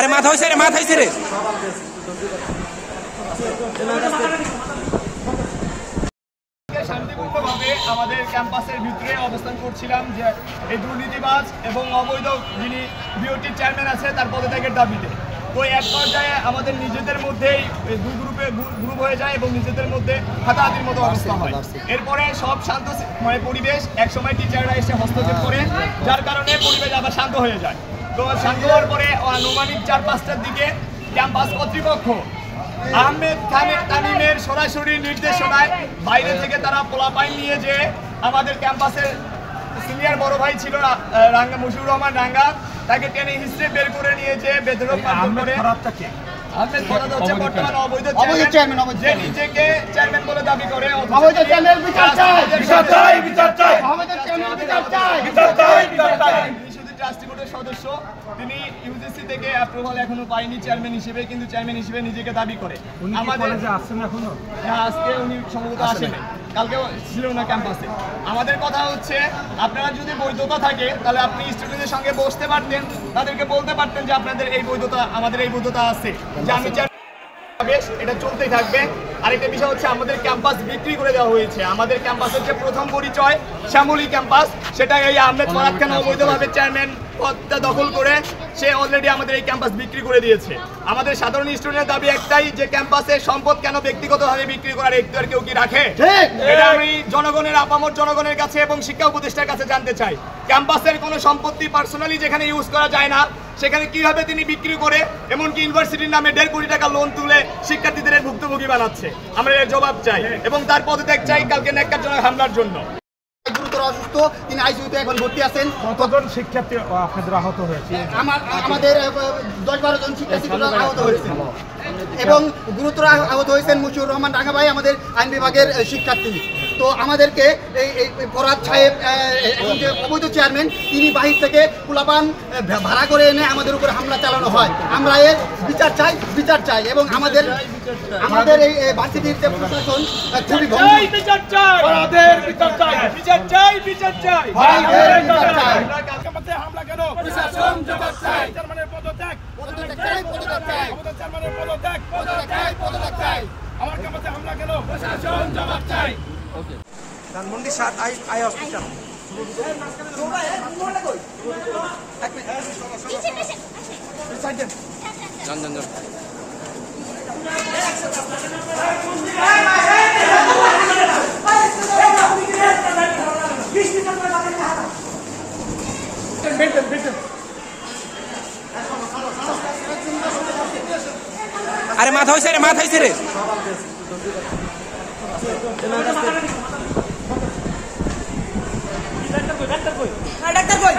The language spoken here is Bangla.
আরে মাথা হইছে রে, মাথা হইছে রে। শান্তিপূর্ণভাবে আমাদের ক্যাম্পাসের ভিতরে অবস্থান করছিলাম যে এই দুর্নীতিবাজ এবং অবৈধ যিনি বিওটির চেয়ারম্যান আছে তার পদত্যাগের দাবিতে। তো এক পর্যায়ে আমাদের নিজেদের মধ্যেই দুই গ্রুপ হয়ে যায় এবং নিজেদের মধ্যে হাতাহাতির মতো অবস্থা হয়। এরপরে সব শান্ত পরিবেশ একসময় টিচাররা এসে হস্তক্ষেপ করে, যার কারণে পরিবেশ আবার শান্ত হয়ে যায়। তো শান্ত হওয়ার পরে আনুমানিক 4-5টার দিকে ক্যাম্পাস কর্তৃপক্ষ আহমেদ তামিমের সরাসরি নির্দেশনায় বাইরে থেকে তারা পোলাপাইন নিয়ে যে আমাদের ক্যাম্পাসের সিনিয়র বড় ভাই ছিল রাঙ্গা মুশিউর রহমান রাঙ্গা, তাকে টেনে হিস্ট্রি বের করে নিয়ে যে বেধড়ক মারধর করে। আহমেদ ফরাদ হচ্ছে বর্তমানে অবৈধ চেয়ারম্যান, যে নিজেকে চেয়ারম্যান বলে দাবি করে। অবৈধ চেয়ারম্যান বিচার চাই, বিচার চাই, বিচার চাই, অবৈধ চেয়ারম্যান বিচার চাই, বিচার চাই, বিচার চাই। ট্রাস্টি বোর্ডের সদস্য, তিনি ইউজিসি থেকে অ্যাপ্রুভাল এখনো পায়নি চেয়ারম্যান হিসেবে, কিন্তু চেয়ারম্যান হিসেবে নিজেকে দাবি করে। আমাদের আসছেন এখনো? হ্যাঁ, আজকে উনি সম্ভবত আসেন, কালকেও ছিল না ক্যাম্পাসে। আমাদের কথা হচ্ছে, আপনারা যদি বৈধতা থাকে তাহলে আপনি স্টুডেন্টদের সঙ্গে বসতে পারতেন, তাদেরকে বলতে পারতেন যে আপনাদের এই বৈধতা, আমাদের এই বৈধতা আছে, যে আমি এটা চলতেই থাকবে। আরেকটা বিষয় হচ্ছে, আমাদের ক্যাম্পাস বিক্রি করে দেওয়া হয়েছে। আমাদের ক্যাম্পাসের যে প্রথম পরিচয় শ্যামলী ক্যাম্পাস, সেটা এই আহমেদ ফরাদ খান অবৈধভাবে চেয়ারম্যান পদটা দখল করে সে অলরেডি আমাদের এই ক্যাম্পাস বিক্রি করে দিয়েছে। আমাদের সাধারণ স্টুডেন্টের দাবি একটাই, যে ক্যাম্পাসের সম্পদ কেন ব্যক্তিগতভাবে বিক্রি করার এখতিয়ার কেউ কি রাখে? এটা আমি জনগণের, আপামর জনগণের কাছে এবং শিক্ষা উপদেষ্টার কাছে জানতে চাই। ক্যাম্পাসের কোনো সম্পত্তি পার্সোনালি যেখানে ইউজ করা যায় না, সেখানে কিভাবে তিনি বিক্রি করে, এমনকি ইউনিভার্সিটির নামে 1.5 কোটি টাকা লোন তুলে শিক্ষার্থীদের ভুক্তভোগী বানাচ্ছে? আমরা এর জবাব চাই এবং তার পদত্যাগ চাই কালকে ন্যাক্কারজনক হামলার জন্য। গুরুতর অসুস্থ, তিনি আইসিইউতে এখন ভর্তি আছেন। কতজন শিক্ষার্থী আপনাদের আহত হয়েছে? আমাদের 10-12 জন শিক্ষার্থী আহত হয়েছেন এবং গুরুতর আহত হয়েছেন মুশিউর রহমান রাঙ্গা ভাই, আমাদের আইন বিভাগের শিক্ষার্থী। তো আমাদেরকে এই ফরাদ সাহেব, এখন যে অবৈধ চেয়ারম্যান, তিনি বাহির থেকে পোলাপান ভাড়া করে এনে আমাদের উপর হামলা চালানো হয়। আমরা এর বিচার চাই, বিচার চাই এবং আমাদের এই ভার্সিটির যে প্রশাসন খুবই বিচার চাই, বিচার চাই, বিচার চাই, বিচার চাই, হামলা কেন? প্রশাসন জবাব চাই, চেয়ারম্যানের পদত্যাগ, পদত্যাগ চাই, পদত্যাগ চাই, আমাদের চেয়ারম্যানের পদত্যাগ, পদত্যাগ চাই, পদত্যাগ চাই, আমার ক্যাম্পাসে হামলা কেন? প্রশাসন জবাব চাই। ওকে, ধানমন্ডি 7 আই হসপিটাল। জন জন জন আরে মাথা হইছে রে, মাথা হইছে রে। ডাক্তার কই?